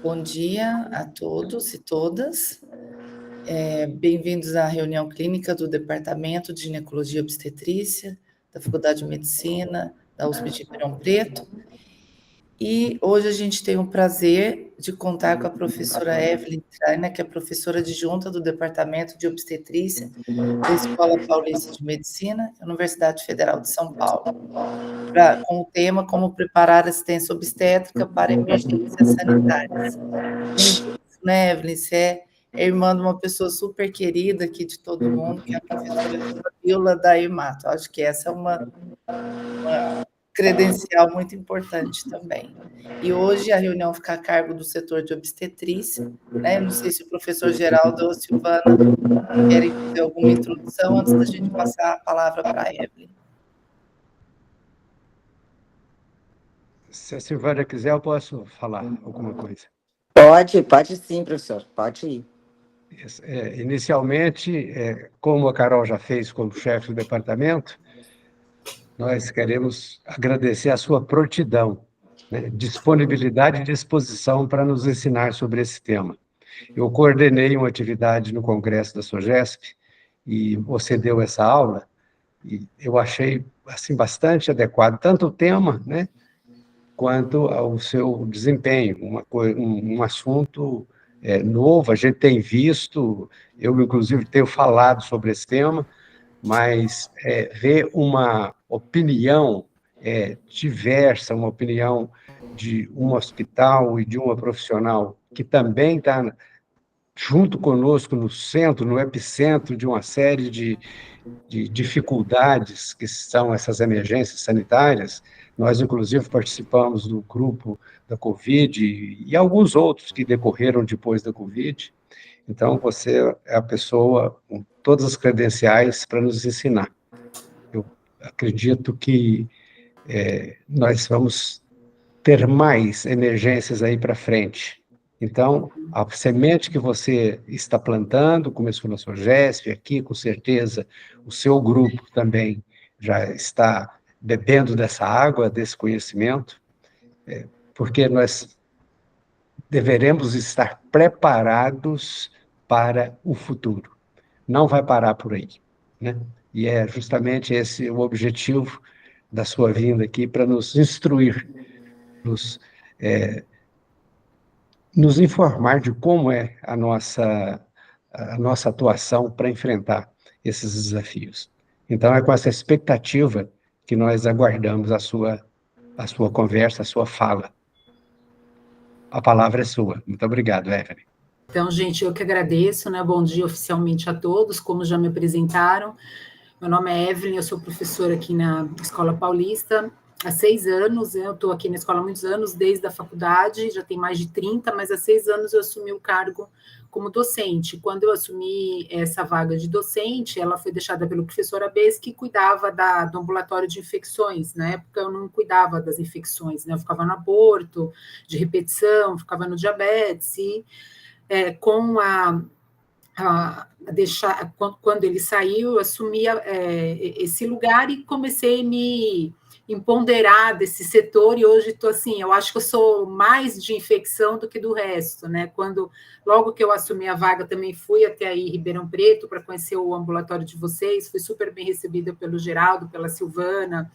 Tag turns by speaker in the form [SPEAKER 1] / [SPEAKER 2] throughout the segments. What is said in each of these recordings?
[SPEAKER 1] Bom dia a todos e todas. Bem-vindos à reunião clínica do Departamento de Ginecologia e Obstetrícia da Faculdade de Medicina da USP de Ribeirão Preto. E hoje a gente tem o prazer de contar com a professora Evelyn Traina, que é professora adjunta do Departamento de Obstetrícia da Escola Paulista de Medicina, Universidade Federal de São Paulo, com o tema Como Preparar Assistência Obstétrica para Emergências Sanitárias. Né, Evelyn, você é irmã de uma pessoa super querida aqui de todo mundo, que é a professora Fabiola da Imato. Acho que essa é uma credencial muito importante também. E hoje a reunião fica a cargo do setor de obstetrícia, né? Não sei se o professor Geraldo ou a Silvana querem fazer alguma introdução antes da gente passar a palavra para a Evelyn.
[SPEAKER 2] Se a Silvana quiser, eu posso falar alguma coisa.
[SPEAKER 3] Pode sim, professor, pode ir.
[SPEAKER 2] Inicialmente, como a Carol já fez como chefe do departamento, nós queremos agradecer a sua prontidão, né, disponibilidade e disposição para nos ensinar sobre esse tema. Eu coordenei uma atividade no congresso da SOGESP e você deu essa aula, e eu achei assim, bastante adequado, tanto o tema, né, quanto ao seu desempenho, um assunto novo, a gente tem visto, eu inclusive tenho falado sobre esse tema, mas ver uma opinião diversa, uma opinião de um hospital e de uma profissional que também está junto conosco no centro, no epicentro de uma série de dificuldades que são essas emergências sanitárias. Nós, inclusive, participamos do grupo da Covid e alguns outros que decorreram depois da Covid. Então, você é a pessoa com todas as credenciais para nos ensinar. Eu acredito que nós vamos ter mais emergências aí para frente. Então, a semente que você está plantando, começou na SOGESP, aqui, com certeza, o seu grupo também já está bebendo dessa água, desse conhecimento, porque nós deveremos estar preparados para o futuro. Não vai parar por aí, né? E é justamente esse o objetivo da sua vinda aqui, para nos instruir, nos informar de como é a nossa atuação para enfrentar esses desafios. Então, é com essa expectativa que nós aguardamos a sua conversa, a sua fala. A palavra é sua. Muito obrigado, Evelyn.
[SPEAKER 4] Então, gente, eu que agradeço, né? Bom dia oficialmente a todos, como já me apresentaram. Meu nome é Evelyn, eu sou professora aqui na Escola Paulista há 6 anos, eu estou aqui na escola há muitos anos, desde a faculdade, já tem mais de 30, mas há 6 anos eu assumi o cargo como docente. Quando eu assumi essa vaga de docente, ela foi deixada pelo professor Abes, que cuidava do ambulatório de infecções. Na época eu não cuidava das infecções, né? Eu ficava no aborto, de repetição, ficava no diabetes, e com quando ele saiu, eu assumi esse lugar e comecei a me empoderar desse setor, e hoje estou assim, eu acho que eu sou mais de infecção do que do resto, né? Logo que eu assumi a vaga, também fui até aí Ribeirão Preto para conhecer o ambulatório de vocês, fui super bem recebida pelo Geraldo, pela Silvana.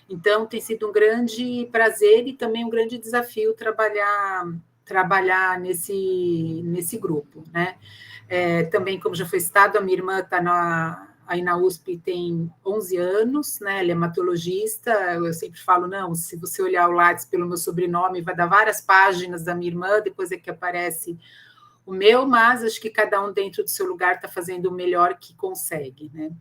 [SPEAKER 4] Então tem sido um grande prazer e também um grande desafio trabalhar nesse grupo, né? Também, como já foi citado, a minha irmã está aí na USP tem 11 anos, né? Ela é hematologista. Eu sempre falo, não, se você olhar o Lattes pelo meu sobrenome, vai dar várias páginas da minha irmã, depois é que aparece o meu, mas acho que cada um dentro do seu lugar está fazendo o melhor que consegue, né?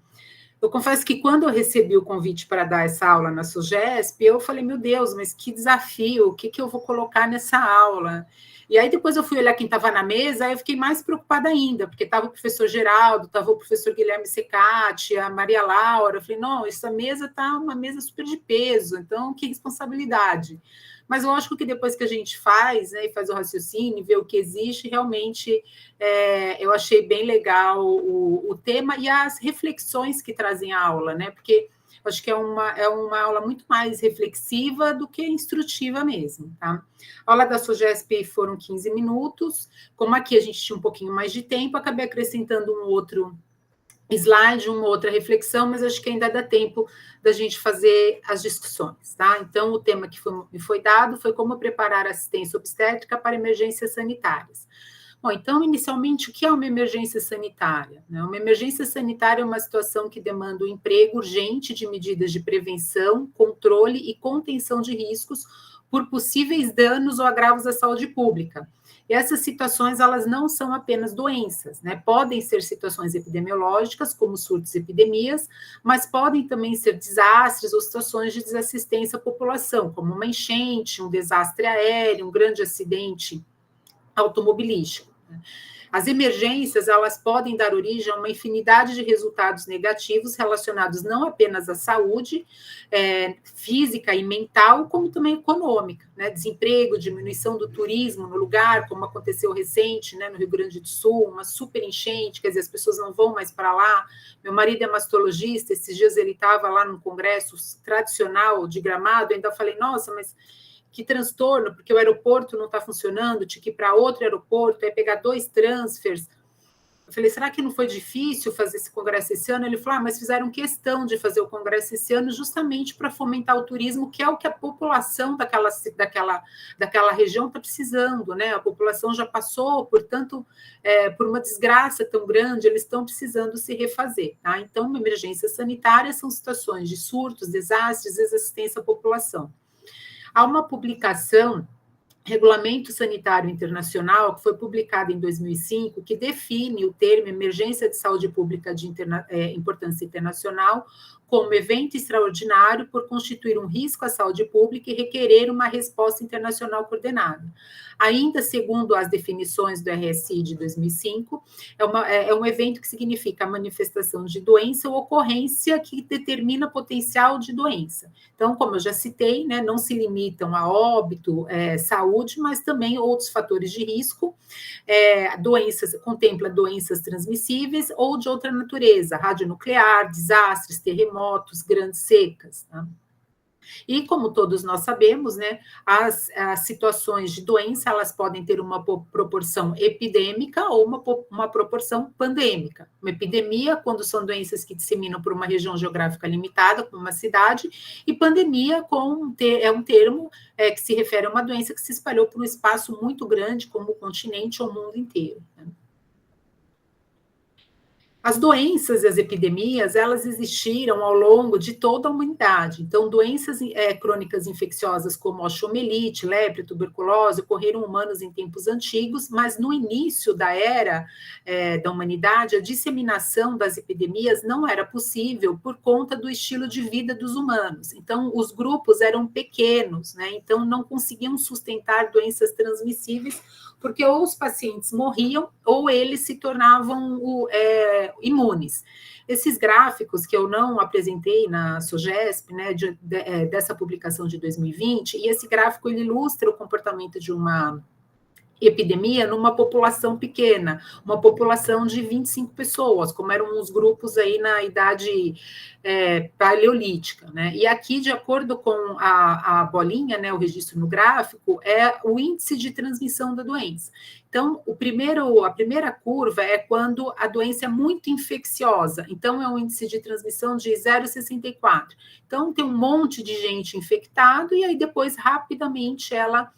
[SPEAKER 4] Eu confesso que quando eu recebi o convite para dar essa aula na SOGESP, eu falei, meu Deus, mas que desafio, o que eu vou colocar nessa aula? E aí depois eu fui olhar quem estava na mesa, aí eu fiquei mais preocupada ainda, porque estava o professor Geraldo, estava o professor Guilherme Secati, a Maria Laura. Eu falei, não, essa mesa está uma mesa super de peso, então que responsabilidade. Mas lógico que depois que a gente faz, né, e faz o raciocínio, vê o que existe, realmente eu achei bem legal o tema e as reflexões que trazem a aula, né? Porque Acho que é uma aula muito mais reflexiva do que instrutiva mesmo, tá? A aula da SOGESP foram 15 minutos, como aqui a gente tinha um pouquinho mais de tempo, acabei acrescentando um outro slide, uma outra reflexão, mas acho que ainda dá tempo da gente fazer as discussões, tá? Então, o tema que me foi dado foi como preparar assistência obstétrica para emergências sanitárias. Bom, então, inicialmente, o que é uma emergência sanitária? Uma emergência sanitária é uma situação que demanda o emprego urgente de medidas de prevenção, controle e contenção de riscos por possíveis danos ou agravos à saúde pública. E essas situações, elas não são apenas doenças, né? Podem ser situações epidemiológicas, como surtos e epidemias, mas podem também ser desastres ou situações de desassistência à população, como uma enchente, um desastre aéreo, um grande acidente automobilístico. As emergências, elas podem dar origem a uma infinidade de resultados negativos relacionados não apenas à saúde física e mental, como também econômica, né? Desemprego, diminuição do turismo no lugar, como aconteceu recente, né, no Rio Grande do Sul, uma super enchente, quer dizer, as pessoas não vão mais para lá. Meu marido é mastologista, esses dias ele estava lá num congresso tradicional de Gramado, eu ainda falei, nossa, mas que transtorno, porque o aeroporto não está funcionando, tinha que ir para outro aeroporto, aí pegar 2 transfers. Eu falei, será que não foi difícil fazer esse congresso esse ano? Ele falou, mas fizeram questão de fazer o congresso esse ano justamente para fomentar o turismo, que é o que a população daquela região está precisando, né? A população já passou, portanto, por uma desgraça tão grande, eles estão precisando se refazer, tá? Então, uma emergência sanitária são situações de surtos, desastres, desassistência à população. Há uma publicação, Regulamento Sanitário Internacional, que foi publicada em 2005, que define o termo emergência de saúde pública de importância internacional como evento extraordinário por constituir um risco à saúde pública e requerer uma resposta internacional coordenada. Ainda segundo as definições do RSI de 2005, é um evento que significa a manifestação de doença ou ocorrência que determina potencial de doença. Então, como eu já citei, né, não se limitam a óbito, saúde, mas também outros fatores de risco, contempla doenças transmissíveis ou de outra natureza, radionuclear, desastres, terremotos, grandes secas, tá? E, como todos nós sabemos, né, as situações de doença, elas podem ter uma proporção epidêmica ou uma proporção pandêmica. Uma epidemia, quando são doenças que disseminam por uma região geográfica limitada, como uma cidade, e pandemia é um termo que se refere a uma doença que se espalhou por um espaço muito grande, como o continente ou o mundo inteiro, né? As doenças e as epidemias, elas existiram ao longo de toda a humanidade. Então, doenças crônicas infecciosas como osteomielite, lepra, tuberculose, ocorreram humanos em tempos antigos, mas no início da era da humanidade, a disseminação das epidemias não era possível por conta do estilo de vida dos humanos. Então, os grupos eram pequenos, né? Então, não conseguiam sustentar doenças transmissíveis, porque ou os pacientes morriam ou eles se tornavam imunes. Esses gráficos que eu não apresentei na SOGESP, né, dessa publicação de 2020, e esse gráfico ele ilustra o comportamento de uma epidemia numa população pequena, uma população de 25 pessoas, como eram os grupos aí na idade paleolítica, né? E aqui, de acordo com a bolinha, né, o registro no gráfico, é o índice de transmissão da doença. Então, a primeira curva é quando a doença é muito infecciosa, então é um índice de transmissão de 0,64. Então, tem um monte de gente infectada e aí depois, rapidamente, ela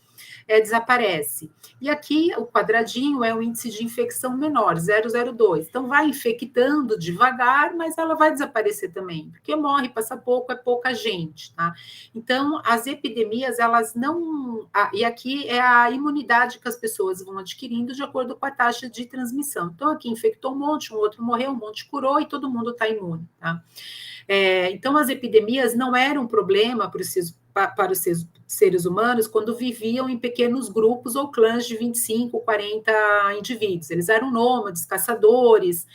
[SPEAKER 4] desaparece. E aqui, o quadradinho é o índice de infecção menor, 0,02. Então, vai infectando devagar, mas ela vai desaparecer também, porque morre, passa pouco, é pouca gente, tá? Então, as epidemias, elas não... E aqui é a imunidade que as pessoas vão adquirindo de acordo com a taxa de transmissão. Então, aqui infectou um monte, um outro morreu, um monte curou e todo mundo está imune, tá? Então, as epidemias não eram um problema para os seres humanos quando viviam em pequenos grupos ou clãs de 25, 40 indivíduos. Eles eram nômades, caçadores,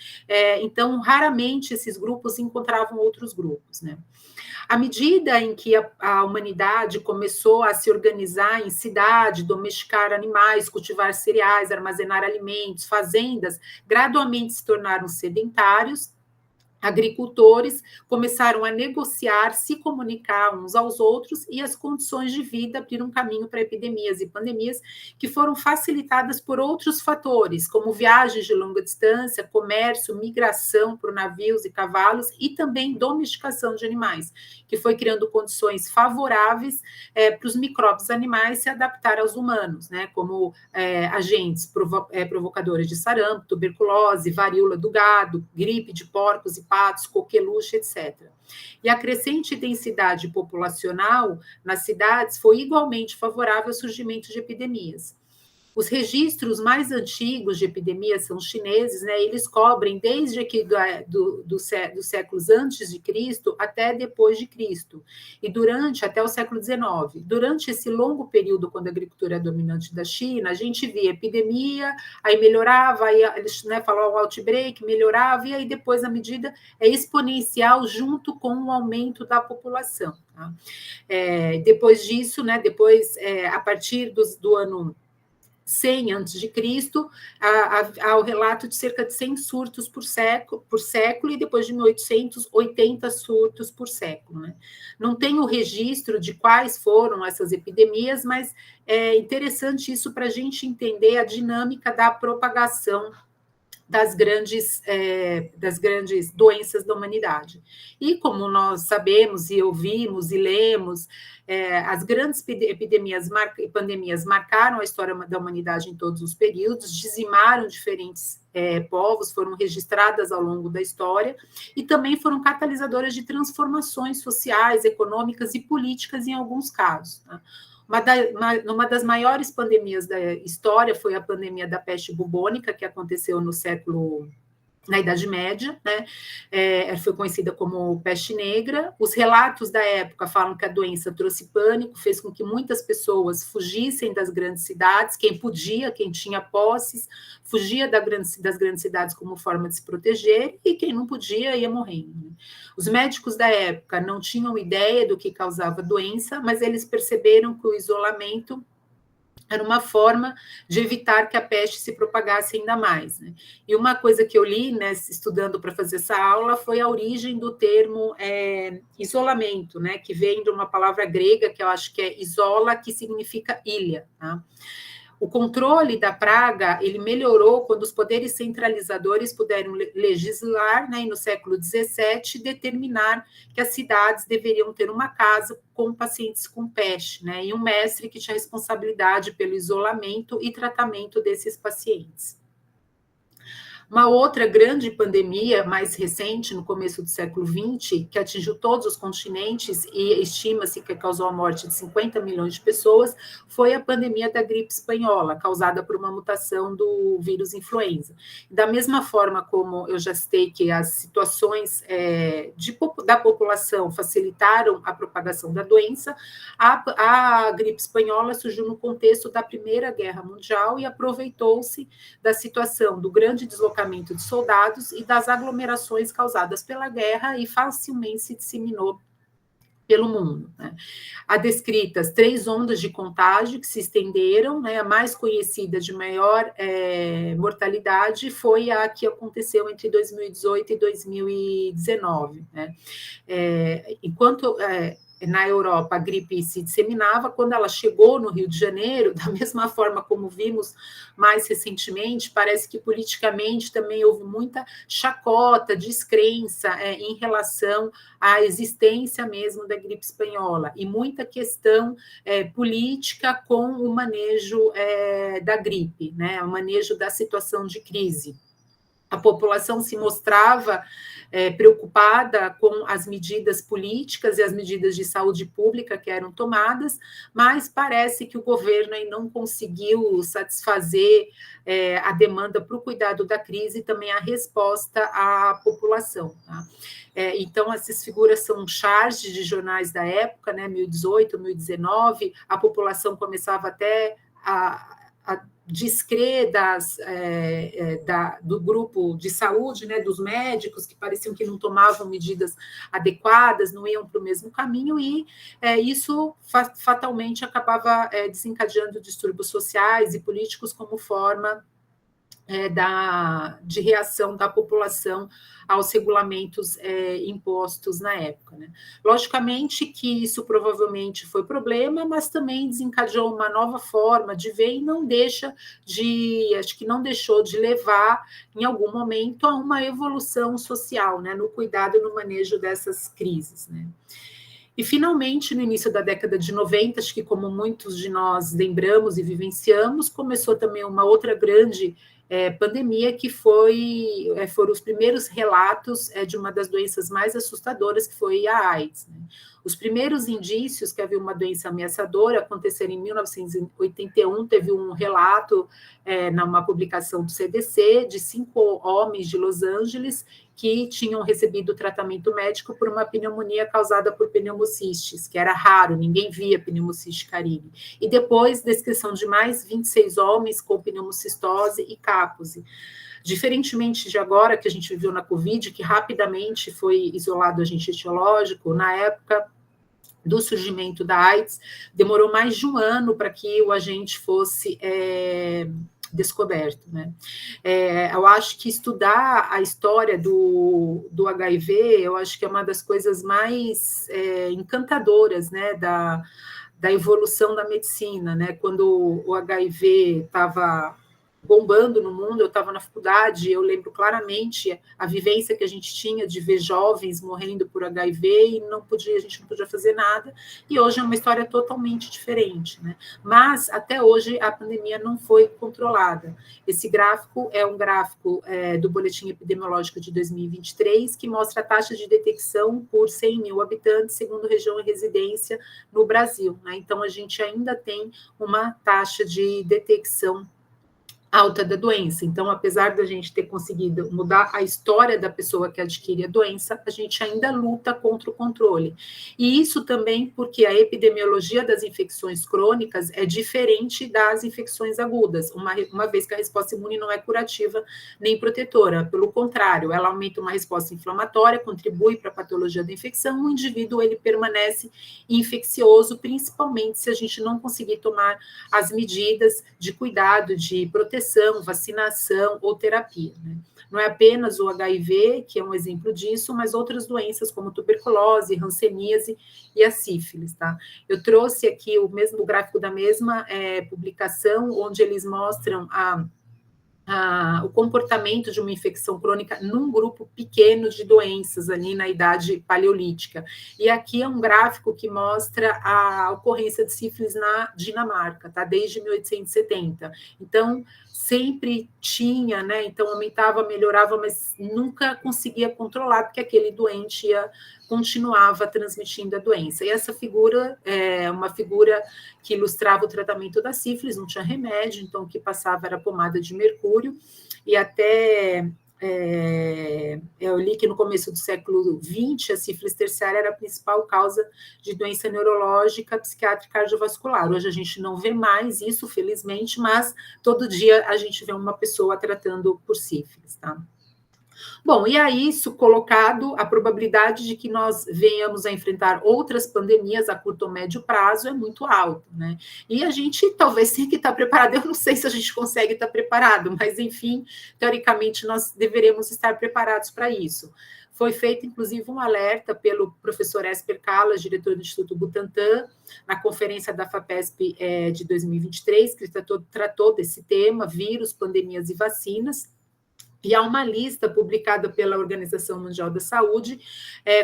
[SPEAKER 4] então, raramente esses grupos encontravam outros grupos, né? À medida em que a humanidade começou a se organizar em cidade, domesticar animais, cultivar cereais, armazenar alimentos, fazendas, gradualmente se tornaram sedentários, agricultores começaram a negociar, se comunicar uns aos outros, e as condições de vida abriram caminho para epidemias e pandemias que foram facilitadas por outros fatores, como viagens de longa distância, comércio, migração por navios e cavalos, e também domesticação de animais, que foi criando condições favoráveis para os micróbios animais se adaptar aos humanos, né, como agentes provocadores de sarampo, tuberculose, varíola do gado, gripe de porcos e patos, coqueluche, etc. E a crescente densidade populacional nas cidades foi igualmente favorável ao surgimento de epidemias. Os registros mais antigos de epidemias são chineses, né? Eles cobrem desde aqui dos séculos antes de Cristo até depois de Cristo, e até o século XIX. Durante esse longo período, quando a agricultura é dominante da China, a gente via epidemia, aí melhorava, aí eles, né, falavam outbreak, melhorava, e aí depois a medida é exponencial junto com o aumento da população. Tá? Depois disso, né, a partir do ano 100 a.C., há o relato de cerca de 100 surtos por século, e depois de 1800, 80 surtos por século. Né? Não tem o registro de quais foram essas epidemias, mas é interessante isso para a gente entender a dinâmica da propagação das grandes doenças da humanidade. E como nós sabemos e ouvimos e lemos, as grandes epidemias e pandemias marcaram a história da humanidade em todos os períodos, dizimaram diferentes povos, foram registradas ao longo da história, e também foram catalisadoras de transformações sociais, econômicas e políticas em alguns casos. Tá? Uma das maiores pandemias da história foi a pandemia da peste bubônica, que aconteceu na Idade Média, né? Foi conhecida como peste negra. Os relatos da época falam que a doença trouxe pânico, fez com que muitas pessoas fugissem das grandes cidades, quem podia, quem tinha posses, fugia das grandes cidades como forma de se proteger, e quem não podia ia morrendo. Né? Os médicos da época não tinham ideia do que causava a doença, mas eles perceberam que o isolamento era uma forma de evitar que a peste se propagasse ainda mais. Né? E uma coisa que eu li, né, estudando para fazer essa aula, foi a origem do termo isolamento, né, que vem de uma palavra grega, que eu acho que é isola, que significa ilha. Tá? O controle da praga ele melhorou quando os poderes centralizadores puderam legislar, né, e no século XVII determinar que as cidades deveriam ter uma casa com pacientes com peste, né, e um mestre que tinha responsabilidade pelo isolamento e tratamento desses pacientes. Uma outra grande pandemia mais recente, no começo do século XX, que atingiu todos os continentes e estima-se que causou a morte de 50 milhões de pessoas, foi a pandemia da gripe espanhola, causada por uma mutação do vírus influenza. Da mesma forma como eu já citei que as situações da população facilitaram a propagação da doença, a gripe espanhola surgiu no contexto da Primeira Guerra Mundial e aproveitou-se da situação do grande deslocamento de soldados e das aglomerações causadas pela guerra, e facilmente se disseminou pelo mundo. Né? Há descritas 3 ondas de contágio que se estenderam, né? A mais conhecida de maior mortalidade foi a que aconteceu entre 2018 e 2019. Né? Enquanto na Europa a gripe se disseminava, quando ela chegou no Rio de Janeiro, da mesma forma como vimos mais recentemente, parece que politicamente também houve muita chacota, descrença em relação à existência mesmo da gripe espanhola, e muita questão política com o manejo da gripe, né, o manejo da situação de crise. A população se mostrava preocupada com as medidas políticas e as medidas de saúde pública que eram tomadas, mas parece que o governo aí não conseguiu satisfazer a demanda para o cuidado da crise e também a resposta à população. Tá? Então, essas figuras são charges de jornais da época, né, 2018, 2019, a população começava até a descrer do grupo de saúde, né, dos médicos, que pareciam que não tomavam medidas adequadas, não iam para o mesmo caminho, e isso fatalmente acabava desencadeando distúrbios sociais e políticos como forma de reação da população aos regulamentos impostos na época, né? Logicamente que isso provavelmente foi problema, mas também desencadeou uma nova forma de ver e acho que não deixou de levar, em algum momento, a uma evolução social, né? No cuidado e no manejo dessas crises, né? E, finalmente, no início da década de 90, acho que como muitos de nós lembramos e vivenciamos, começou também uma outra grande pandemia, que foram os primeiros relatos de uma das doenças mais assustadoras, que foi a AIDS, né? Os primeiros indícios que havia uma doença ameaçadora aconteceram em 1981, teve um relato numa publicação do CDC de 5 homens de Los Angeles que tinham recebido tratamento médico por uma pneumonia causada por pneumocistes, que era raro, ninguém via pneumociste carini. E depois, descrição de mais 26 homens com pneumocistose e cápose. Diferentemente de agora, que a gente viveu na Covid, que rapidamente foi isolado o agente etiológico, na época do surgimento da AIDS, demorou mais de um ano para que o agente fosse descoberto, né? Eu acho que estudar a história do HIV, eu acho que é uma das coisas mais encantadoras, né, da evolução da medicina, né? Quando o HIV estava bombando no mundo, eu estava na faculdade, eu lembro claramente a vivência que a gente tinha de ver jovens morrendo por HIV e a gente não podia fazer nada, e hoje é uma história totalmente diferente, né? Mas, até hoje, a pandemia não foi controlada. Esse gráfico é um gráfico do Boletim Epidemiológico de 2023, que mostra a taxa de detecção por 100 mil habitantes, segundo região e residência no Brasil, né? Então, a gente ainda tem uma taxa de detecção alta da doença. Então, apesar da gente ter conseguido mudar a história da pessoa que adquire a doença, a gente ainda luta contra o controle. E isso também porque a epidemiologia das infecções crônicas é diferente das infecções agudas, uma vez que a resposta imune não é curativa nem protetora. Pelo contrário, ela aumenta uma resposta inflamatória, contribui para a patologia da infecção, o indivíduo ele permanece infeccioso, principalmente se a gente não conseguir tomar as medidas de cuidado, de proteção, vacinação ou terapia, né? Não é apenas o HIV, que é um exemplo disso, mas outras doenças como tuberculose, hanseníase e a sífilis, tá? Eu trouxe aqui o gráfico da mesma publicação, onde eles mostram o comportamento de uma infecção crônica num grupo pequeno de doenças ali na idade paleolítica. E aqui é um gráfico que mostra a ocorrência de sífilis na Dinamarca, tá? Desde 1870. Então, sempre tinha, né? Então, aumentava, melhorava, mas nunca conseguia controlar, porque aquele doente continuava transmitindo a doença. E essa figura é uma figura que ilustrava o tratamento da sífilis, não tinha remédio, então o que passava era pomada de mercúrio, e até eu li que no começo do século XX, a sífilis terciária era a principal causa de doença neurológica, psiquiátrica e cardiovascular. Hoje a gente não vê mais isso, felizmente, mas todo dia a gente vê uma pessoa tratando por sífilis, tá? Bom, e a isso colocado, a probabilidade de que nós venhamos a enfrentar outras pandemias a curto ou médio prazo é muito alta, né? E a gente talvez tenha que estar preparado, eu não sei se a gente consegue estar preparado, mas, enfim, teoricamente, nós deveremos estar preparados para isso. Foi feito, inclusive, um alerta pelo professor Esper Callas, diretor do Instituto Butantan, na conferência da FAPESP de 2023, que tratou desse tema, vírus, pandemias e vacinas. E há uma lista publicada pela Organização Mundial da Saúde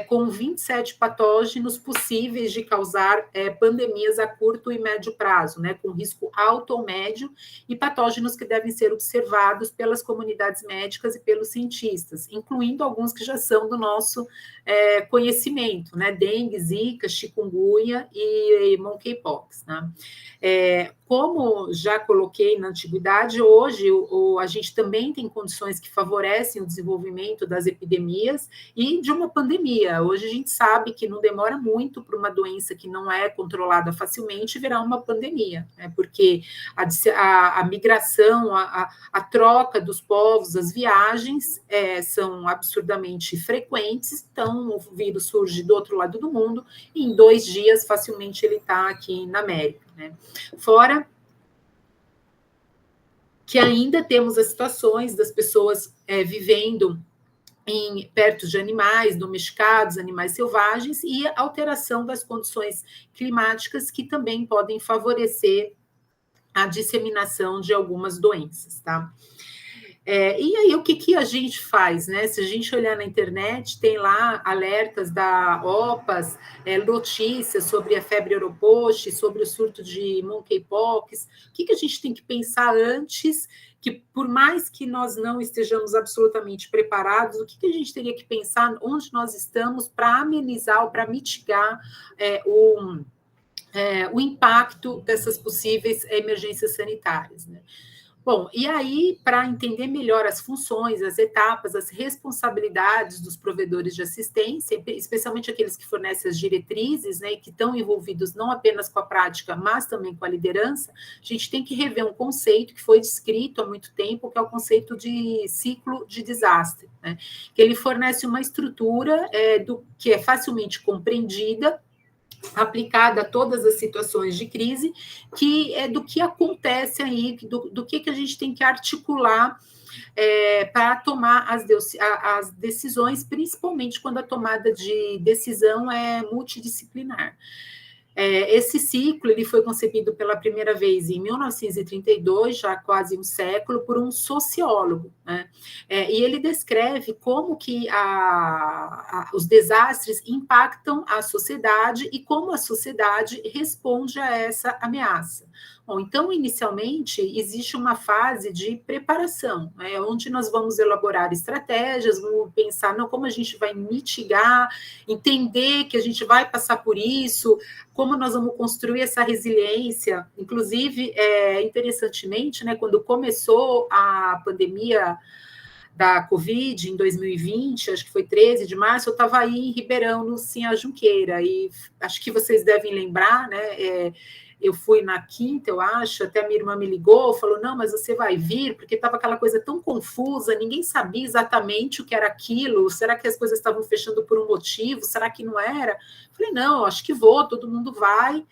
[SPEAKER 4] com 27 patógenos possíveis de causar pandemias a curto e médio prazo, né, com risco alto ou médio, e patógenos que devem ser observados pelas comunidades médicas e pelos cientistas, incluindo alguns que já são do nosso conhecimento, né, dengue, zika, chikungunya e monkeypox, né? Como já coloquei na antiguidade, hoje a gente também tem condições que favorecem o desenvolvimento das epidemias e de uma pandemia. Hoje a gente sabe que não demora muito para uma doença que não é controlada facilmente virar uma pandemia, né? Porque a migração, a troca dos povos, as viagens são absurdamente frequentes, então o vírus surge do outro lado do mundo e em 2 dias facilmente ele está aqui na América, né? Fora que ainda temos as situações das pessoas vivendo perto de animais domesticados, animais selvagens, e a alteração das condições climáticas que também podem favorecer a disseminação de algumas doenças, tá? E aí, o que a gente faz, né? Se a gente olhar na internet, tem lá alertas da OPAS, notícias sobre a febre europost, sobre o surto de monkeypox. O que a gente tem que pensar antes, que por mais que nós não estejamos absolutamente preparados, o que a gente teria que pensar onde nós estamos para amenizar ou para mitigar o impacto dessas possíveis emergências sanitárias, né? Bom, e aí, para entender melhor as funções, as etapas, as responsabilidades dos provedores de assistência, especialmente aqueles que fornecem as diretrizes, né, e que estão envolvidos não apenas com a prática, mas também com a liderança, a gente tem que rever um conceito que foi descrito há muito tempo, que é o conceito de ciclo de desastre, né, que ele fornece uma estrutura que é facilmente compreendida, aplicada a todas as situações de crise, que é do que acontece aí, do que a gente tem que articular para tomar as decisões, principalmente quando a tomada de decisão é multidisciplinar. Esse ciclo ele foi concebido pela primeira vez em 1932, já há quase um século, por um sociólogo, né? E ele descreve como que os desastres impactam a sociedade e como a sociedade responde a essa ameaça. Bom, então, inicialmente, existe uma fase de preparação, né, onde nós vamos elaborar estratégias, vamos pensar como a gente vai mitigar, entender que a gente vai passar por isso, como nós vamos construir essa resiliência. Inclusive, interessantemente, né, quando começou a pandemia da Covid em 2020, acho que foi 13 de março, eu estava aí em Ribeirão, no Sinha Junqueira, e acho que vocês devem lembrar, né, eu fui na quinta, eu acho, até minha irmã me ligou, falou, não, mas você vai vir, porque estava aquela coisa tão confusa, ninguém sabia exatamente o que era aquilo, será que as coisas estavam fechando por um motivo, será que não era? Falei, não, acho que vou, todo mundo vai.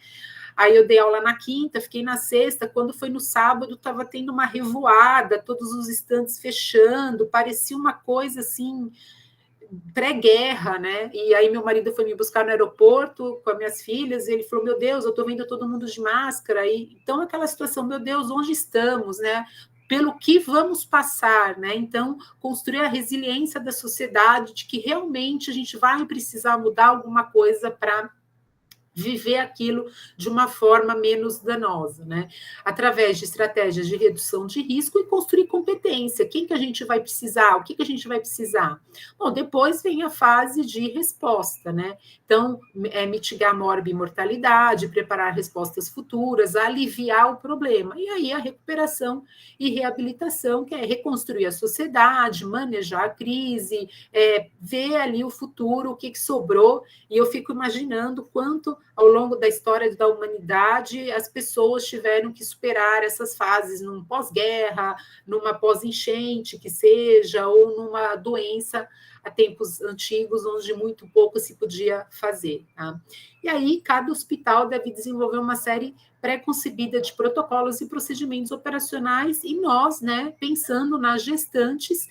[SPEAKER 4] Aí eu dei aula na quinta, fiquei na sexta, quando foi no sábado, estava tendo uma revoada, todos os estandes fechando, parecia uma coisa assim, pré-guerra, né? E aí meu marido foi me buscar no aeroporto com as minhas filhas, e ele falou, meu Deus, eu estou vendo todo mundo de máscara, e então aquela situação, meu Deus, onde estamos, né? Pelo que vamos passar, né? Então, construir a resiliência da sociedade, de que realmente a gente vai precisar mudar alguma coisa para viver aquilo de uma forma menos danosa, né? Através de estratégias de redução de risco e construir competência. Quem que a gente vai precisar? O que a gente vai precisar? Bom, depois vem a fase de resposta, né? Então, mitigar a morbimortalidade, preparar respostas futuras, aliviar o problema. E aí a recuperação e reabilitação, que é reconstruir a sociedade, manejar a crise, ver ali o futuro, o que sobrou, e eu fico imaginando quanto ao longo da história da humanidade, as pessoas tiveram que superar essas fases num pós-guerra, numa pós-enchente que seja, ou numa doença a tempos antigos, onde muito pouco se podia fazer. Tá? E aí, cada hospital deve desenvolver uma série pré-concebida de protocolos e procedimentos operacionais, e nós, né, pensando nas gestantes,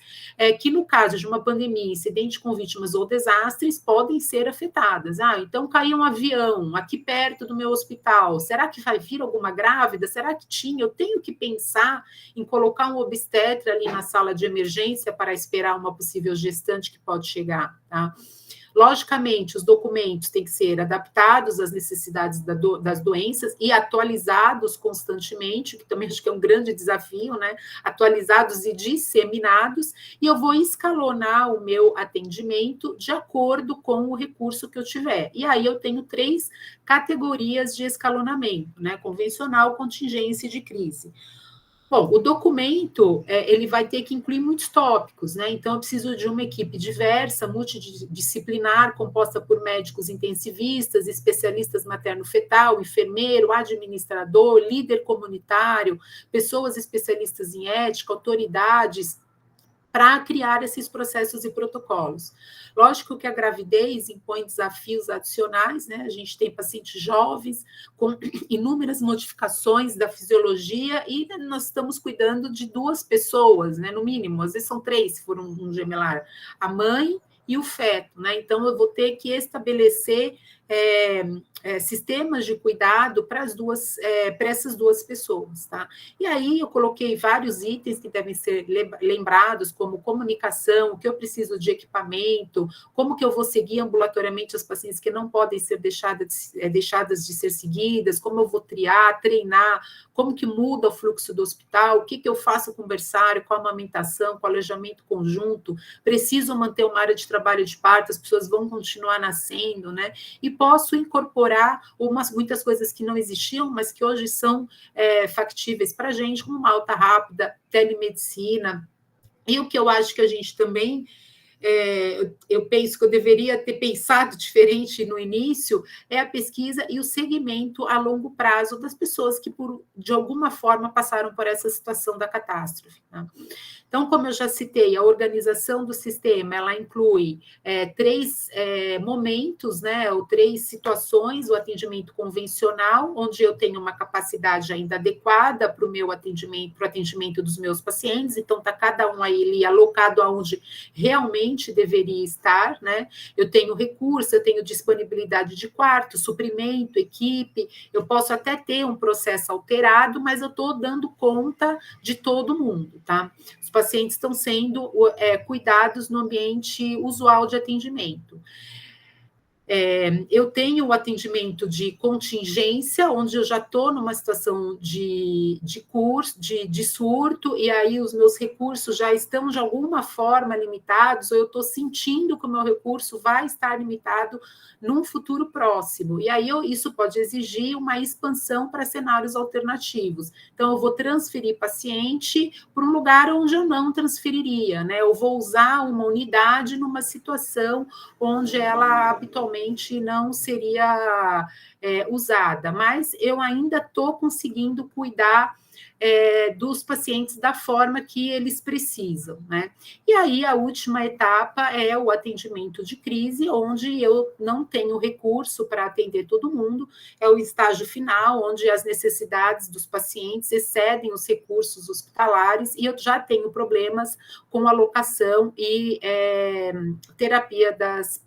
[SPEAKER 4] que no caso de uma pandemia, incidente com vítimas ou desastres, podem ser afetadas. Então caiu um avião aqui perto do meu hospital, será que vai vir alguma grávida? Será que tinha? Eu tenho que pensar em colocar um obstetra ali na sala de emergência para esperar uma possível gestante que pode chegar, tá? Logicamente, os documentos têm que ser adaptados às necessidades das doenças e atualizados constantemente, que também acho que é um grande desafio, né? Atualizados e disseminados, e eu vou escalonar o meu atendimento de acordo com o recurso que eu tiver. E aí eu tenho 3 categorias de escalonamento, né? Convencional, contingência e de crise. Bom, o documento, ele vai ter que incluir muitos tópicos, né? Então, eu preciso de uma equipe diversa, multidisciplinar, composta por médicos intensivistas, especialistas materno-fetal, enfermeiro, administrador, líder comunitário, pessoas especialistas em ética, autoridades, para criar esses processos e protocolos. Lógico que a gravidez impõe desafios adicionais, né? A gente tem pacientes jovens com inúmeras modificações da fisiologia e nós estamos cuidando de 2 pessoas, né? No mínimo, às vezes são 3, se for um gemelar, a mãe e o feto, né? Então, eu vou ter que estabelecer sistemas de cuidado para essas 2 pessoas, tá? E aí eu coloquei vários itens que devem ser lembrados, como comunicação, o que eu preciso de equipamento, como que eu vou seguir ambulatoriamente as pacientes que não podem ser deixadas de ser seguidas, como eu vou triar, treinar, como que muda o fluxo do hospital, o que eu faço com o berçário, com a amamentação, com o alojamento conjunto, preciso manter uma área de trabalho de parto, as pessoas vão continuar nascendo, né? E posso incorporar muitas coisas que não existiam, mas que hoje são factíveis para a gente, como uma alta rápida, telemedicina. E o que eu acho que a gente também eu penso que eu deveria ter pensado diferente no início, é a pesquisa e o segmento a longo prazo das pessoas que, de alguma forma, passaram por essa situação da catástrofe. Né? Então, como eu já citei, a organização do sistema, ela inclui 3 momentos, né, ou 3 situações, o atendimento convencional, onde eu tenho uma capacidade ainda adequada para o meu atendimento, para o atendimento dos meus pacientes, então está cada um aí alocado aonde realmente deveria estar, né? Eu tenho recurso, eu tenho disponibilidade de quarto, suprimento, equipe, eu posso até ter um processo alterado, mas eu estou dando conta de todo mundo, tá? Os pacientes estão sendo cuidados no ambiente usual de atendimento. Eu tenho o atendimento de contingência, onde eu já estou numa situação de surto, e aí os meus recursos já estão de alguma forma limitados, ou eu estou sentindo que o meu recurso vai estar limitado num futuro próximo. E aí isso pode exigir uma expansão para cenários alternativos. Então, eu vou transferir paciente para um lugar onde eu não transferiria, né? Eu vou usar uma unidade numa situação onde ela habitualmente não seria usada, mas eu ainda estou conseguindo cuidar dos pacientes da forma que eles precisam, né? E aí a última etapa é o atendimento de crise, onde eu não tenho recurso para atender todo mundo, é o estágio final, onde as necessidades dos pacientes excedem os recursos hospitalares e eu já tenho problemas com alocação e terapia das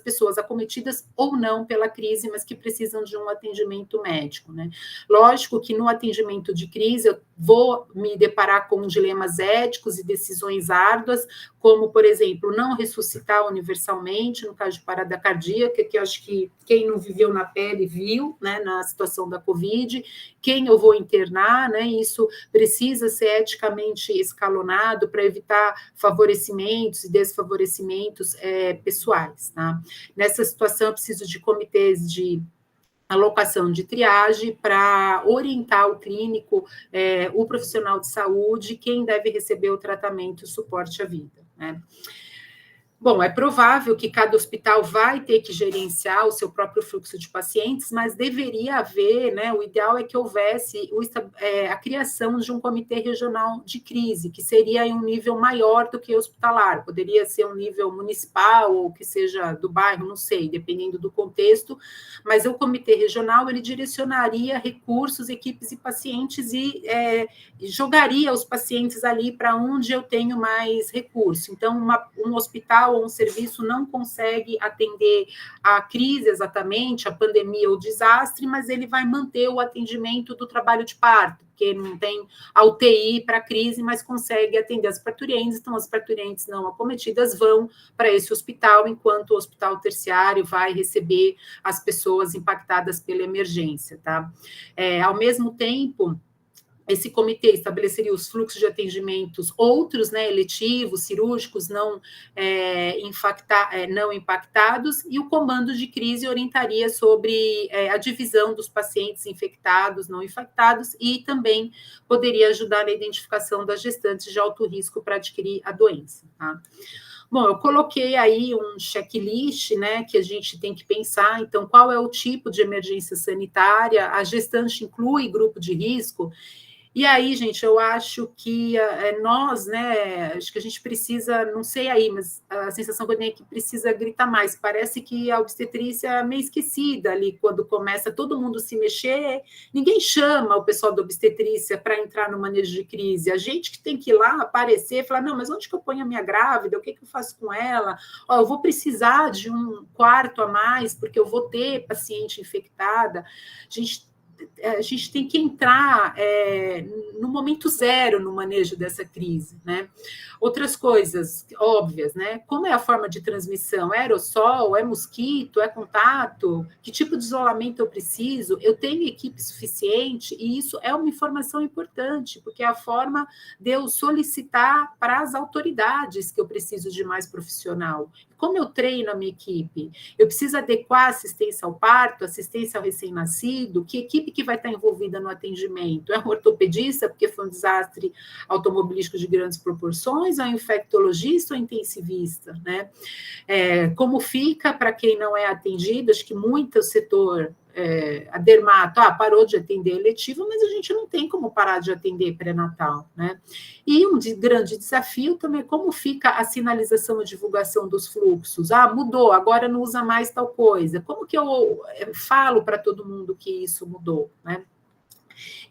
[SPEAKER 4] pessoas acometidas ou não pela crise, mas que precisam de um atendimento médico, né? Lógico que no atendimento de crise eu vou me deparar com dilemas éticos e decisões árduas, como, por exemplo, não ressuscitar universalmente, no caso de parada cardíaca, que eu acho que quem não viveu na pele viu, né, na situação da Covid, quem eu vou internar, né, isso precisa ser eticamente escalonado para evitar favorecimentos e desfavorecimentos pessoais. Tá? Nessa situação, eu preciso de comitês de alocação de triagem para orientar o clínico, o profissional de saúde, quem deve receber o tratamento e o suporte à vida, né? Bom, é provável que cada hospital vai ter que gerenciar o seu próprio fluxo de pacientes, mas deveria haver, né? O ideal é que houvesse a criação de um comitê regional de crise, que seria em um nível maior do que hospitalar, poderia ser um nível municipal ou que seja do bairro, não sei, dependendo do contexto, mas o comitê regional ele direcionaria recursos, equipes e pacientes e jogaria os pacientes ali para onde eu tenho mais recurso. Então, um hospital ou um serviço não consegue atender a crise exatamente, a pandemia ou desastre, mas ele vai manter o atendimento do trabalho de parto, porque não tem a UTI para a crise, mas consegue atender as parturientes, então as parturientes não acometidas vão para esse hospital, enquanto o hospital terciário vai receber as pessoas impactadas pela emergência, tá? Ao mesmo tempo, esse comitê estabeleceria os fluxos de atendimentos outros, né, eletivos, cirúrgicos, não impactados, e o comando de crise orientaria sobre a divisão dos pacientes infectados, não infectados, e também poderia ajudar na identificação das gestantes de alto risco para adquirir a doença, tá? Bom, eu coloquei aí um checklist, né, que a gente tem que pensar, então, qual é o tipo de emergência sanitária, a gestante inclui grupo de risco. E aí, gente, eu acho que nós, né, acho que a gente precisa, não sei aí, mas a sensação que eu tenho é que precisa gritar mais. Parece que a obstetrícia é meio esquecida ali, quando começa todo mundo se mexer, ninguém chama o pessoal da obstetrícia para entrar no manejo de crise. A gente que tem que ir lá aparecer, falar, não, mas onde que eu ponho a minha grávida? O que eu faço com ela? Ó, eu vou precisar de um quarto a mais, porque eu vou ter paciente infectada. A gente tem que entrar no momento zero no manejo dessa crise, né? Outras coisas óbvias, né? Como é a forma de transmissão? É aerossol? É mosquito? É contato? Que tipo de isolamento eu preciso? Eu tenho equipe suficiente? E isso é uma informação importante, porque é a forma de eu solicitar para as autoridades que eu preciso de mais profissional. Como eu treino a minha equipe? Eu preciso adequar assistência ao parto, assistência ao recém-nascido? Que equipe que vai estar envolvida no atendimento? É um ortopedista, porque foi um desastre automobilístico de grandes proporções? Ou é um infectologista ou intensivista? Né? Como fica para quem não é atendido? Acho que muito o setor... a dermato, parou de atender eletivo, mas a gente não tem como parar de atender pré-natal, né? E um grande desafio também é como fica a sinalização e divulgação dos fluxos. Mudou, agora não usa mais tal coisa. Como que eu falo para todo mundo que isso mudou, né?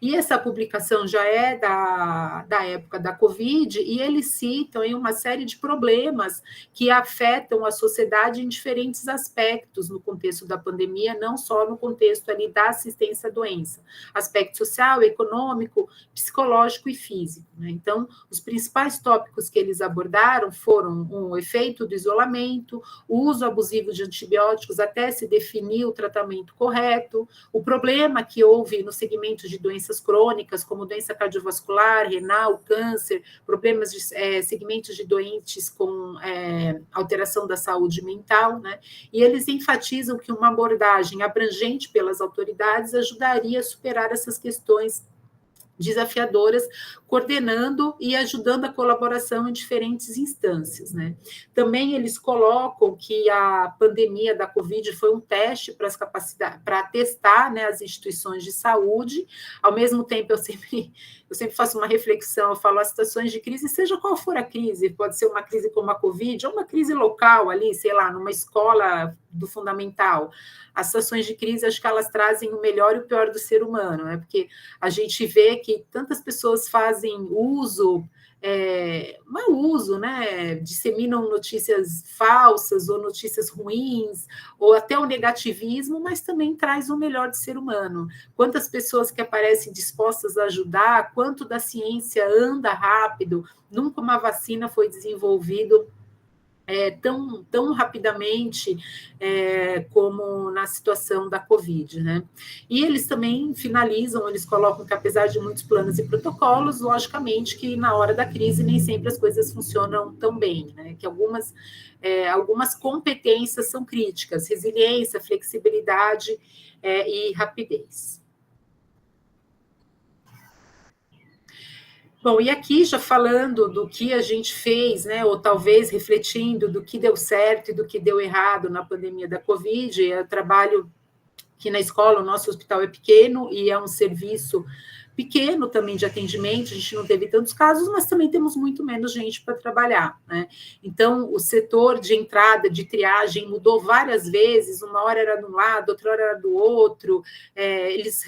[SPEAKER 4] E essa publicação já é da época da Covid, e eles citam aí uma série de problemas que afetam a sociedade em diferentes aspectos no contexto da pandemia, não só no contexto ali da assistência à doença, aspecto social, econômico, psicológico e físico, né? Então, os principais tópicos que eles abordaram foram o efeito do isolamento, o uso abusivo de antibióticos até se definir o tratamento correto, o problema que houve no segmento de doenças crônicas, como doença cardiovascular, renal, câncer, problemas de segmentos de doentes com alteração da saúde mental, né? E eles enfatizam que uma abordagem abrangente pelas autoridades ajudaria a superar essas questões desafiadoras, coordenando e ajudando a colaboração em diferentes instâncias, né? Também eles colocam que a pandemia da Covid foi um teste para as capacidades, para testar, né, as instituições de saúde. Ao mesmo tempo, eu sempre faço uma reflexão, eu falo, as situações de crise, seja qual for a crise, pode ser uma crise como a Covid, ou uma crise local ali, sei lá, numa escola do fundamental. As situações de crise, acho que elas trazem o melhor e o pior do ser humano, né? Porque a gente vê que tantas pessoas fazem uso, mau uso, né? Disseminam notícias falsas ou notícias ruins, ou até o negativismo, mas também traz o melhor do ser humano. Quantas pessoas que aparecem dispostas a ajudar, quanto da ciência anda rápido, nunca uma vacina foi desenvolvida tão rapidamente como na situação da Covid, né? E eles também finalizam, eles colocam que apesar de muitos planos e protocolos, logicamente que na hora da crise nem sempre as coisas funcionam tão bem, né? Que algumas competências são críticas, resiliência, flexibilidade e rapidez. Bom, e aqui já falando do que a gente fez, né, ou talvez refletindo do que deu certo e do que deu errado na pandemia da Covid, eu trabalho aqui na escola, o nosso hospital é pequeno e é um serviço pequeno também de atendimento, a gente não teve tantos casos, mas também temos muito menos gente para trabalhar, né? Então, o setor de entrada, de triagem, mudou várias vezes, uma hora era de um lado, outra hora era do outro, eles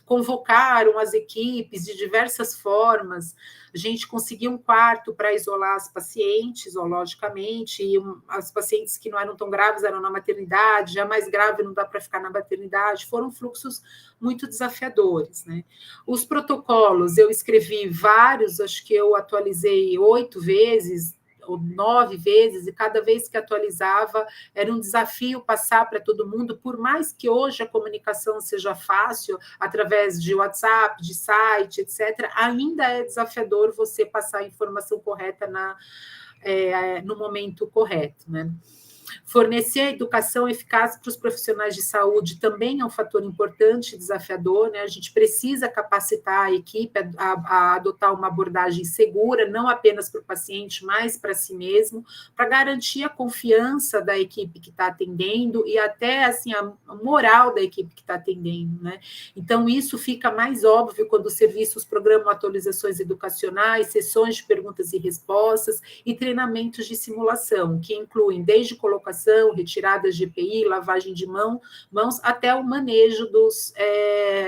[SPEAKER 4] convocaram as equipes de diversas formas, a gente conseguiu um quarto para isolar as pacientes, logicamente, e as pacientes que não eram tão graves eram na maternidade, já mais grave não dá para ficar na maternidade, foram fluxos muito desafiadores, né? Os protocolos, eu escrevi vários, acho que eu atualizei 8 vezes, ou 9 vezes, e cada vez que atualizava, era um desafio passar para todo mundo, por mais que hoje a comunicação seja fácil, através de WhatsApp, de site, etc., ainda é desafiador você passar a informação correta no momento correto, né? Fornecer educação eficaz para os profissionais de saúde também é um fator importante e desafiador, né? A gente precisa capacitar a equipe a adotar uma abordagem segura, não apenas para o paciente, mas para si mesmo, para garantir a confiança da equipe que está atendendo e até assim, a moral da equipe que está atendendo, né? Então, isso fica mais óbvio quando os serviços programam atualizações educacionais, sessões de perguntas e respostas e treinamentos de simulação, que incluem desde colocação, retiradas de EPI, lavagem de mãos, até o manejo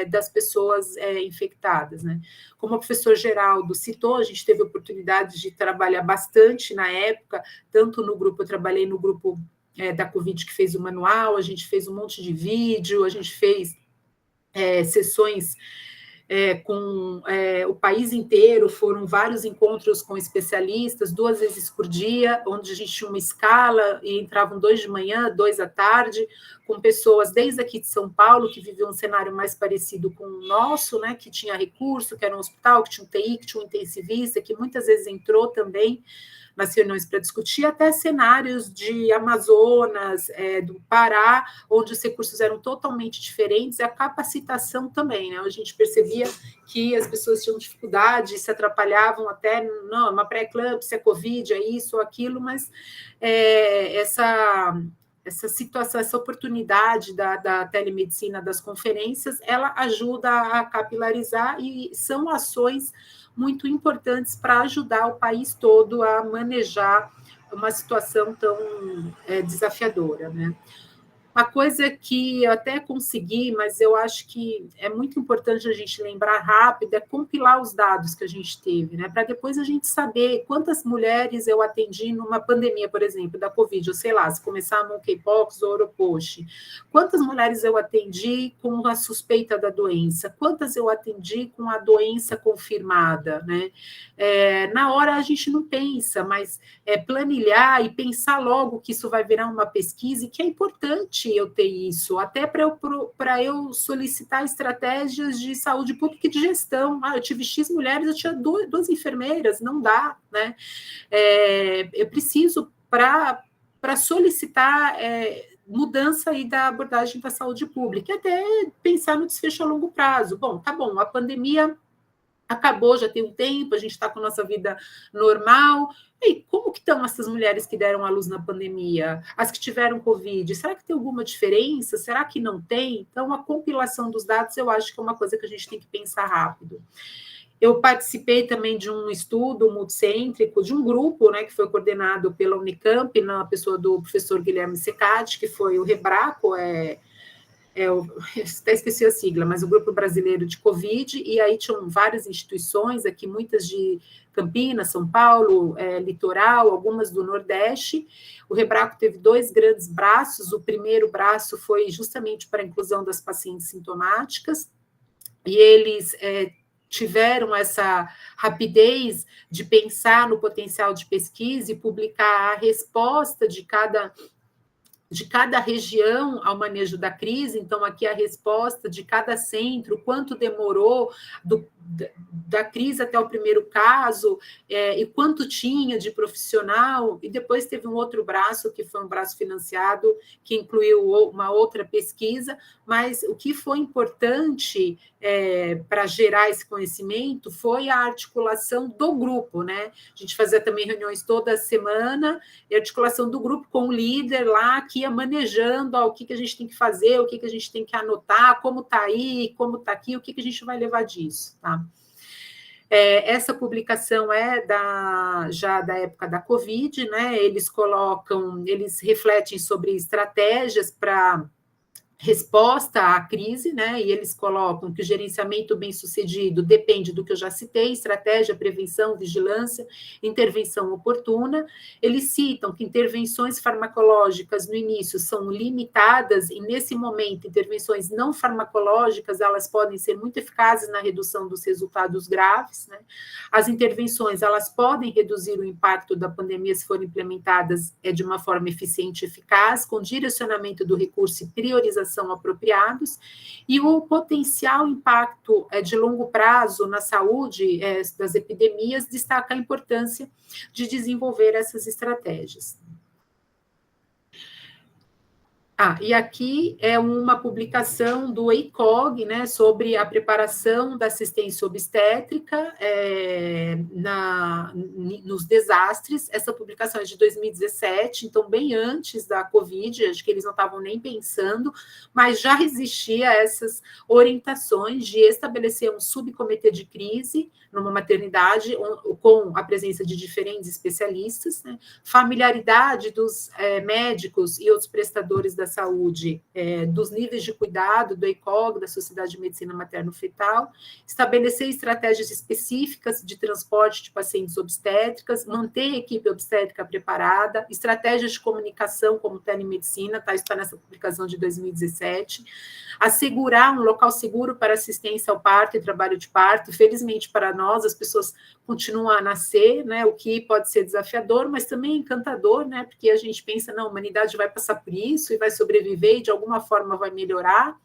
[SPEAKER 4] das pessoas infectadas, né? Como o professor Geraldo citou, a gente teve a oportunidade de trabalhar bastante na época, tanto no grupo, eu trabalhei no grupo da Covid que fez o manual, a gente fez um monte de vídeo, a gente fez sessões com o país inteiro, foram vários encontros com especialistas, 2 vezes por dia, onde a gente tinha uma escala e entravam 2 de manhã, 2 à tarde, com pessoas desde aqui de São Paulo, que viviam um cenário mais parecido com o nosso, né, que tinha recurso, que era um hospital, que tinha um TI, que tinha um intensivista, que muitas vezes entrou também nas reuniões para discutir, até cenários de Amazonas, do Pará, onde os recursos eram totalmente diferentes, e a capacitação também, né? A gente percebia que as pessoas tinham dificuldade, se atrapalhavam até, não, uma pré-eclâmpsia, Covid, é isso ou aquilo, mas essa situação, essa oportunidade da telemedicina, das conferências, ela ajuda a capilarizar e são ações muito importantes para ajudar o país todo a manejar uma situação tão desafiadora, né? Uma coisa que eu até consegui, mas eu acho que é muito importante a gente lembrar rápido, é compilar os dados que a gente teve, né? Para depois a gente saber quantas mulheres eu atendi numa pandemia, por exemplo, da Covid, ou sei lá, se começar a monkeypox ou oropox. Quantas mulheres eu atendi com a suspeita da doença? Quantas eu atendi com a doença confirmada, né? Na hora a gente não pensa, mas planilhar e pensar logo que isso vai virar uma pesquisa e que é importante eu ter isso, até para eu solicitar estratégias de saúde pública e de gestão. Eu tive X mulheres, eu tinha 2 enfermeiras, não dá, né? Eu preciso, para solicitar mudança aí da abordagem da saúde pública, e até pensar no desfecho a longo prazo. Bom, tá bom, a pandemia acabou, já tem um tempo, a gente está com a nossa vida normal. E como que estão essas mulheres que deram à luz na pandemia? As que tiveram Covid? Será que tem alguma diferença? Será que não tem? Então, a compilação dos dados, eu acho que é uma coisa que a gente tem que pensar rápido. Eu participei também de um estudo multicêntrico, de um grupo, né, que foi coordenado pela Unicamp, na pessoa do professor Guilherme Secati, que foi o REBRACO, até esqueci a sigla, mas o Grupo Brasileiro de Covid, e aí tinham várias instituições aqui, muitas de Campinas, São Paulo, Litoral, algumas do Nordeste. O REBRACO teve 2 grandes braços, o primeiro braço foi justamente para a inclusão das pacientes sintomáticas, e eles tiveram essa rapidez de pensar no potencial de pesquisa e publicar a resposta de cada região ao manejo da crise. Então, aqui a resposta de cada centro, quanto demorou da crise até o primeiro caso, e quanto tinha de profissional, e depois teve um outro braço, que foi um braço financiado, que incluiu uma outra pesquisa, mas o que foi importante para gerar esse conhecimento foi a articulação do grupo, né? A gente fazia também reuniões toda semana, e a articulação do grupo com o líder lá, que ia manejando o que a gente tem que fazer, o que a gente tem que anotar, como está aí, como está aqui, o que a gente vai levar disso, tá? Essa publicação já da época da Covid, né? Eles refletem sobre estratégias para resposta à crise, né? E eles colocam que o gerenciamento bem-sucedido depende do que eu já citei: estratégia, prevenção, vigilância, intervenção oportuna. Eles citam que intervenções farmacológicas no início são limitadas, e nesse momento intervenções não farmacológicas elas podem ser muito eficazes na redução dos resultados graves, né? As intervenções elas podem reduzir o impacto da pandemia se forem implementadas de uma forma eficiente e eficaz, com direcionamento do recurso e priorização apropriados, e o potencial impacto de longo prazo na saúde das epidemias destaca a importância de desenvolver essas estratégias. E aqui é uma publicação do EICOG, né, sobre a preparação da assistência obstétrica nos desastres. Essa publicação é de 2017, então bem antes da Covid, acho que eles não estavam nem pensando, mas já existia essas orientações de estabelecer um subcomitê de crise numa maternidade com a presença de diferentes especialistas, né, familiaridade dos médicos e outros prestadores da saúde, dos níveis de cuidado do EICOG, da Sociedade de Medicina Materno-Fetal, estabelecer estratégias específicas de transporte de pacientes obstétricas, manter a equipe obstétrica preparada, estratégias de comunicação como telemedicina, isso está nessa publicação de 2017, assegurar um local seguro para assistência ao parto e trabalho de parto. Felizmente para nós, as pessoas continuam a nascer, né, o que pode ser desafiador, mas também encantador, né, porque a gente pensa, não, a humanidade vai passar por isso e vai sobreviver e de alguma forma vai melhorar,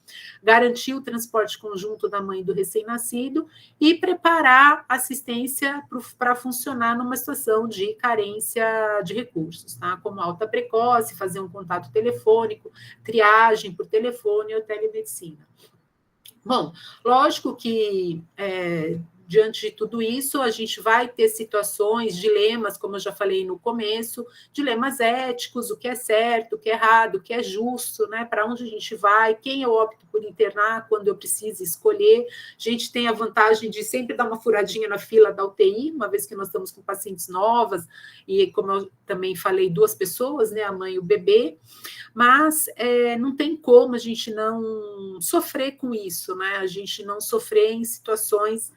[SPEAKER 4] garantir o transporte conjunto da mãe e do recém-nascido e preparar a assistência para funcionar numa situação de carência de recursos, tá? Como alta precoce, fazer um contato telefônico, triagem por telefone ou telemedicina. Bom, lógico que diante de tudo isso, a gente vai ter situações, dilemas, como eu já falei no começo, dilemas éticos, o que é certo, o que é errado, o que é justo, né? Para onde a gente vai, quem eu opto por internar quando eu preciso escolher. A gente tem a vantagem de sempre dar uma furadinha na fila da UTI, uma vez que nós estamos com pacientes novas, e como eu também falei, 2 pessoas, né? A mãe e o bebê, mas não tem como a gente não sofrer com isso, né? A gente não sofrer em situações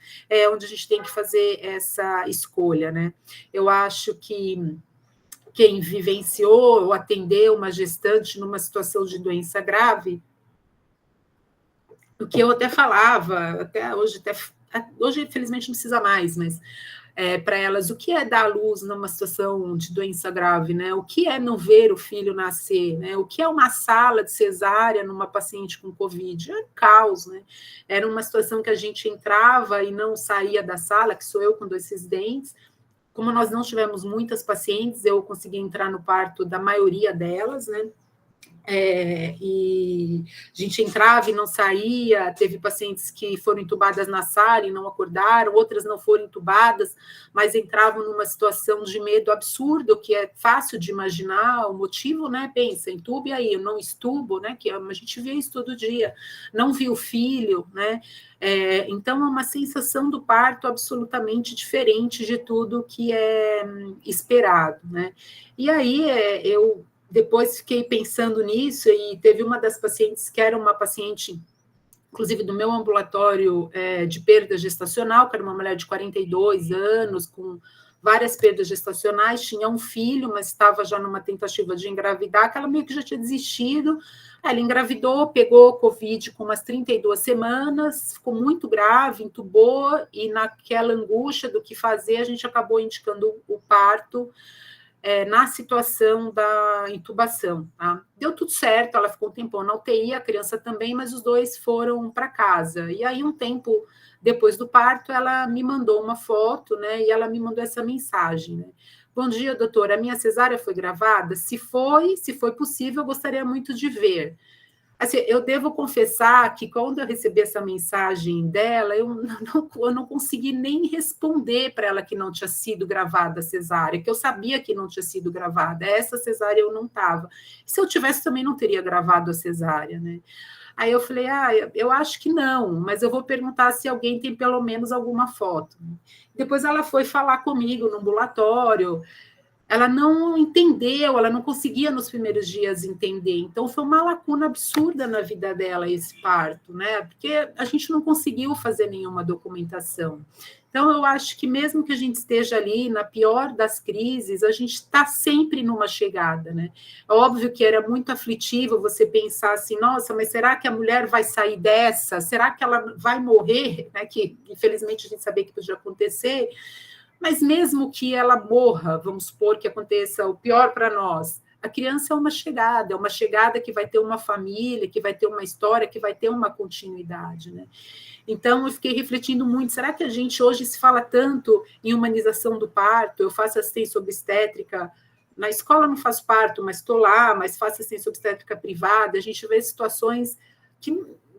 [SPEAKER 4] onde a gente tem que fazer essa escolha, né? Eu acho que quem vivenciou ou atendeu uma gestante numa situação de doença grave, o que eu até falava, até hoje, infelizmente não precisa mais, mas para elas, o que é dar à luz numa situação de doença grave, né? O que é não ver o filho nascer, né? O que é uma sala de cesárea numa paciente com Covid? É um caos, né? Era uma situação que a gente entrava e não saía da sala, que sou eu com 2 residentes. Como nós não tivemos muitas pacientes, eu consegui entrar no parto da maioria delas, né? E a gente entrava e não saía, teve pacientes que foram entubadas na sala e não acordaram, outras não foram entubadas, mas entravam numa situação de medo absurdo, que é fácil de imaginar o motivo, né? Pensa, entube aí, eu não estubo, né? Que a gente vê isso todo dia, não vi o filho, né? Então, é uma sensação do parto absolutamente diferente de tudo que é esperado, né? E aí, eu depois fiquei pensando nisso, e teve uma das pacientes que era uma paciente, inclusive do meu ambulatório de perda gestacional, que era uma mulher de 42 anos, com várias perdas gestacionais, tinha um filho, mas estava já numa tentativa de engravidar, que ela meio que já tinha desistido. Ela engravidou, pegou Covid com umas 32 semanas, ficou muito grave, entubou, e naquela angústia do que fazer, a gente acabou indicando o parto na situação da intubação. Tá? Deu tudo certo, ela ficou um tempão na UTI, a criança também, mas os 2 foram para casa. E aí, um tempo depois do parto, ela me mandou uma foto, né? E ela me mandou essa mensagem, né? Bom dia, doutora, a minha cesárea foi gravada? Se foi possível, eu gostaria muito de ver. Assim, eu devo confessar que quando eu recebi essa mensagem dela, eu não consegui nem responder para ela que não tinha sido gravada a cesárea, que eu sabia que não tinha sido gravada. Essa cesárea eu não estava. Se eu tivesse, também não teria gravado a cesárea, né? Aí eu falei, eu acho que não, mas eu vou perguntar se alguém tem pelo menos alguma foto. Depois ela foi falar comigo no ambulatório. Ela não entendeu, ela não conseguia nos primeiros dias entender. Então, foi uma lacuna absurda na vida dela esse parto, né? Porque a gente não conseguiu fazer nenhuma documentação. Então, eu acho que mesmo que a gente esteja ali na pior das crises, a gente está sempre numa chegada, né? É óbvio que era muito aflitivo você pensar assim, nossa, mas será que a mulher vai sair dessa? Será que ela vai morrer? Né? Que, infelizmente, a gente sabia que podia acontecer. Mas mesmo que ela morra, vamos supor que aconteça o pior para nós, a criança é uma chegada que vai ter uma família, que vai ter uma história, que vai ter uma continuidade, né? Então, eu fiquei refletindo muito, será que a gente hoje se fala tanto em humanização do parto? Eu faço assistência obstétrica na escola não faço parto, mas estou lá, mas faço assistência obstétrica privada, a gente vê situações que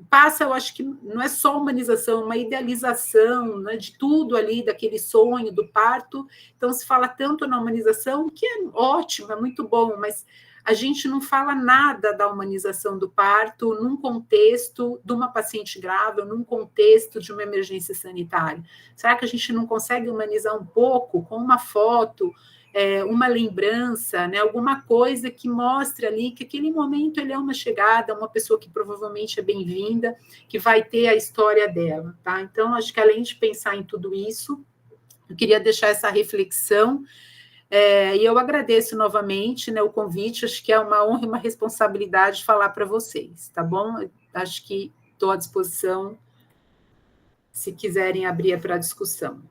[SPEAKER 4] passa, eu acho que não é só humanização, uma idealização, né, de tudo ali, daquele sonho do parto. Então, se fala tanto na humanização, que é ótimo, é muito bom, mas a gente não fala nada da humanização do parto num contexto de uma paciente grave, num contexto de uma emergência sanitária. Será que a gente não consegue humanizar um pouco com uma foto, uma lembrança, né, alguma coisa que mostre ali que aquele momento ele é uma chegada, uma pessoa que provavelmente é bem-vinda, que vai ter a história dela, tá? Então, acho que além de pensar em tudo isso, eu queria deixar essa reflexão, e eu agradeço novamente, né, o convite, acho que é uma honra e uma responsabilidade falar para vocês, tá bom? Acho que estou à disposição, se quiserem abrir para discussão.